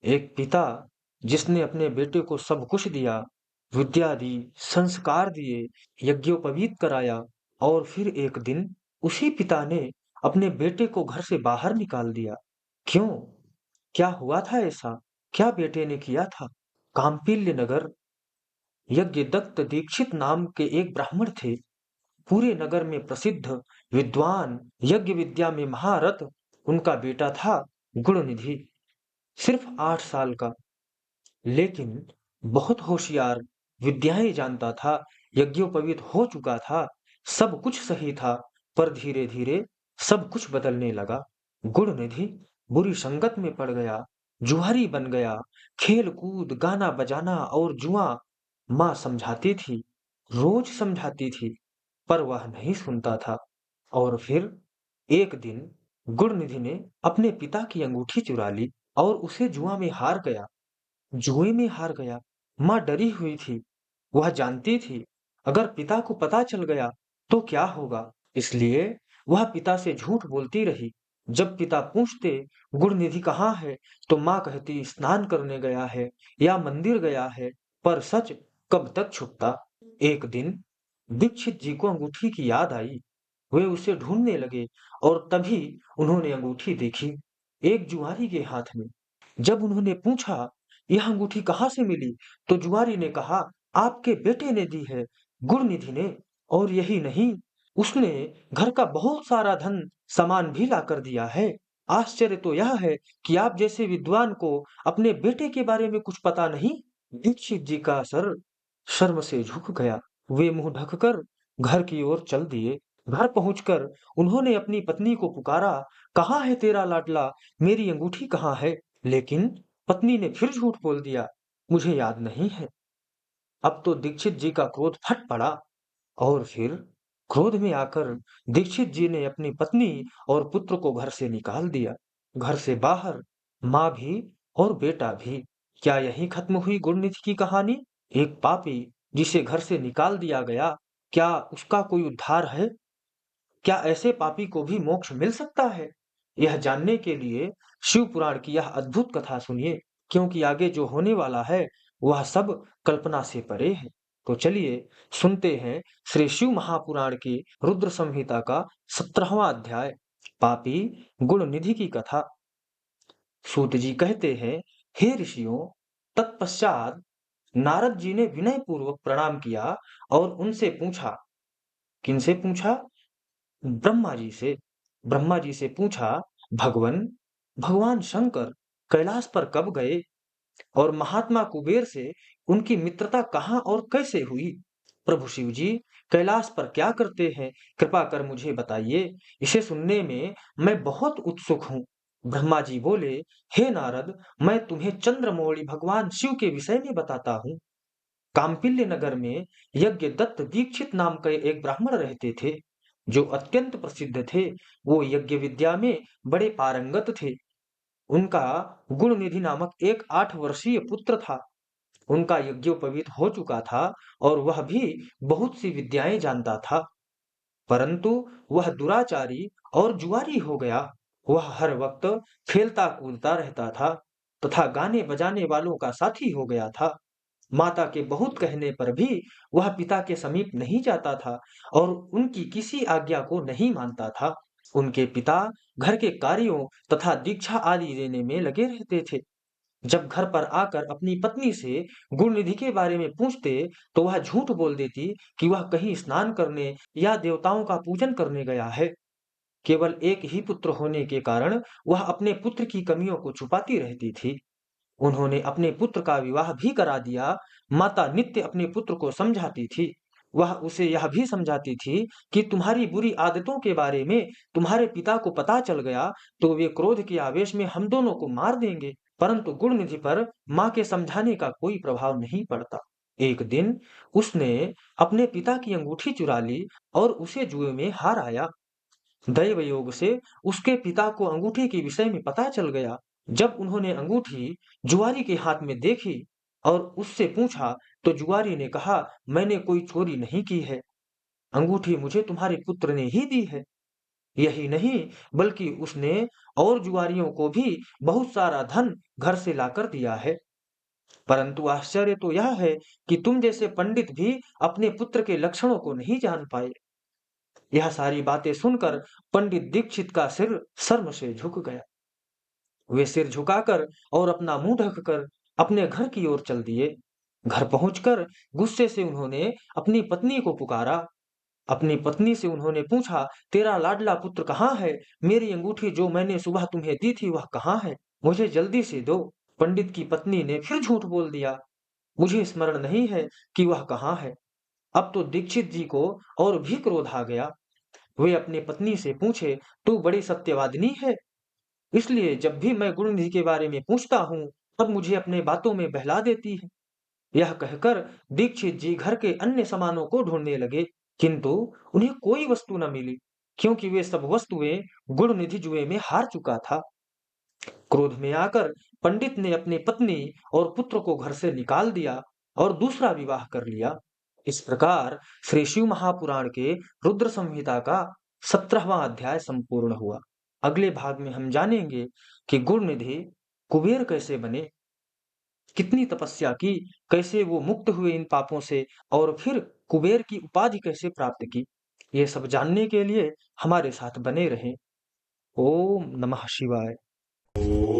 एक पिता जिसने अपने बेटे को सब कुछ दिया, विद्या दी, संस्कार दिए, यज्ञोपवीत कराया, और फिर एक दिन उसी पिता ने अपने बेटे को घर से बाहर निकाल दिया। क्यों? क्या हुआ था ऐसा? क्या बेटे ने किया था? कांपिल्य नगर यज्ञदत्त दीक्षित नाम के एक ब्राह्मण थे। पूरे नगर में प्रसिद्ध, विद्वान, यज्ञ विद्या में महारथ। उनका बेटा था गुणनिधि, सिर्फ 8 साल का, लेकिन बहुत होशियार, विद्याएं जानता था, यज्ञोपवीत हो चुका था, सब कुछ सही था। पर धीरे धीरे सब कुछ बदलने लगा। गुणनिधि बुरी संगत में पड़ गया, जुआरी बन गया। खेल कूद, गाना बजाना और जुआ। माँ समझाती थी, रोज समझाती थी, पर वह नहीं सुनता था। और फिर एक दिन गुणनिधि ने अपने पिता की अंगूठी चुरा ली और उसे जुआ में हार गया। जुए में हार गया। माँ डरी हुई थी। वह जानती थी, अगर पिता को पता चल गया तो क्या होगा। इसलिए वह पिता से झूठ बोलती रही। जब पिता पूछते, गुणनिधि कहाँ है, तो माँ कहती स्नान करने गया है या मंदिर गया है। पर सच कब तक छुपता। एक दिन दीक्षित जी को अंगूठी की याद आई। वे उसे ढूंढने लगे और तभी उन्होंने अंगूठी देखी, एक जुआरी के हाथ में। जब उन्होंने पूछा, यह अंगूठी कहाँ से मिली, तो जुआरी ने कहा, आपके बेटे ने दी है, गुणनिधि ने। और यही नहीं, उसने घर का बहुत सारा धन सामान भी ला कर दिया है। आश्चर्य तो यह है कि आप जैसे विद्वान को अपने बेटे के बारे में कुछ पता नहीं। दीक्षित जी का सर शर्म से झुक गया। वे मुंह ढककर घर की ओर चल दिए। घर पहुंचकर उन्होंने अपनी पत्नी को पुकारा, कहाँ है तेरा लाडला, मेरी अंगूठी कहाँ है। लेकिन पत्नी ने फिर झूठ बोल दिया, मुझे याद नहीं है। अब तो दीक्षित जी का क्रोध फट पड़ा और फिर क्रोध में आकर दीक्षित जी ने अपनी पत्नी और पुत्र को घर से निकाल दिया। घर से बाहर माँ भी और बेटा भी। क्या यही खत्म हुई गुणनिधि की कहानी? एक पापी जिसे घर से निकाल दिया गया, क्या उसका कोई उद्धार है? क्या ऐसे पापी को भी मोक्ष मिल सकता है? यह जानने के लिए शिव पुराण की यह अद्भुत कथा सुनिए, क्योंकि आगे जो होने वाला है वह सब कल्पना से परे है। तो चलिए सुनते हैं श्री शिव महापुराण की रुद्र संहिता का 17वां अध्याय, पापी गुण निधि की कथा। सूत जी कहते हैं, हे ऋषियों, तत्पश्चात नारद जी ने विनय पूर्वक प्रणाम किया और उनसे पूछा। किनसे पूछा? ब्रह्मा जी से। ब्रह्मा जी से पूछा, भगवन, भगवान शंकर कैलाश पर कब गए और महात्मा कुबेर से उनकी मित्रता कहाँ और कैसे हुई? प्रभु शिव जी कैलाश पर क्या करते हैं, कृपा कर मुझे बताइए, इसे सुनने में मैं बहुत उत्सुक हूँ। ब्रह्मा जी बोले, हे नारद, मैं तुम्हें चंद्रमौली भगवान शिव के विषय में बताता हूँ। कांपिल्य नगर में यज्ञ दत्त दीक्षित नाम के एक ब्राह्मण रहते थे, जो अत्यंत प्रसिद्ध थे। वो यज्ञ विद्या में बड़े पारंगत थे। उनका गुणनिधि नामक एक 8 वर्षीय पुत्र था। उनका यज्ञोपवीत हो चुका था और वह भी बहुत सी विद्याएं जानता था, परंतु वह दुराचारी और जुआरी हो गया। वह हर वक्त खेलता कूदता रहता था तथा गाने बजाने वालों का साथी हो गया था। माता के बहुत कहने पर भी वह पिता के समीप नहीं जाता था और उनकी किसी आज्ञा को नहीं मानता था। उनके पिता घर के कार्यों तथा दीक्षा आदि देने में लगे रहते थे। जब घर पर आकर अपनी पत्नी से गुणनिधि के बारे में पूछते, तो वह झूठ बोल देती कि वह कहीं स्नान करने या देवताओं का पूजन करने गया है। केवल एक ही पुत्र होने के कारण वह अपने पुत्र की कमियों को छुपाती रहती थी। उन्होंने अपने पुत्र का विवाह भी करा दिया। माता नित्य अपने पुत्र को समझाती थी। वह उसे यह भी समझाती थी कि तुम्हारी बुरी आदतों के बारे में तुम्हारे पिता को पता चल गया तो वे क्रोध के आवेश में हम दोनों को मार देंगे। परंतु गुणनिधि पर माँ के समझाने का कोई प्रभाव नहीं पड़ता। एक दिन उसने अपने पिता की अंगूठी चुरा ली और उसे जुए में हार आया। दैव योग से उसके पिता को अंगूठी के विषय में पता चल गया। जब उन्होंने अंगूठी जुआरी के हाथ में देखी और उससे पूछा, तो जुआरी ने कहा, मैंने कोई चोरी नहीं की है, अंगूठी मुझे तुम्हारे पुत्र ने ही दी है। यही नहीं, बल्कि उसने और जुआरियों को भी बहुत सारा धन घर से लाकर दिया है। परंतु आश्चर्य तो यह है कि तुम जैसे पंडित भी अपने पुत्र के लक्षणों को नहीं जान पाए। यह सारी बातें सुनकर पंडित दीक्षित का सिर शर्म से झुक गया। वे सिर झुकाकर और अपना मुंह ढककर अपने घर की ओर चल दिए। घर पहुंचकर गुस्से से उन्होंने अपनी पत्नी को पुकारा। अपनी पत्नी से उन्होंने पूछा, तेरा लाडला पुत्र कहाँ है? मेरी अंगूठी जो मैंने सुबह तुम्हें दी थी वह कहाँ है? मुझे जल्दी से दो। पंडित की पत्नी ने फिर झूठ बोल दिया, मुझे स्मरण नहीं है कि वह कहाँ है। अब तो दीक्षित जी को और भी क्रोध आ गया। वे अपनी पत्नी से पूछे, तू बड़ी सत्यवादिनी है, इसलिए जब भी मैं गुरुनिधि के बारे में पूछता हूँ तब मुझे अपने बातों में बहला देती है। यह कहकर दीक्षित जी घर के अन्य सामानों को ढूंढने लगे, किंतु उन्हें कोई वस्तु न मिली, क्योंकि वे सब वस्तुएं गुरुनिधि जुए में हार चुका था। क्रोध में आकर पंडित ने अपनी पत्नी और पुत्र को घर से निकाल दिया और दूसरा विवाह कर लिया। इस प्रकार श्री शिव महापुराण के रुद्र संहिता का 17वां अध्याय संपूर्ण हुआ। अगले भाग में हम जानेंगे कि गुरुनिधि कुबेर कैसे बने, कितनी तपस्या की, कैसे वो मुक्त हुए इन पापों से और फिर कुबेर की उपाधि कैसे प्राप्त की। ये सब जानने के लिए हमारे साथ बने रहें। ओम नमः शिवाय। ॐ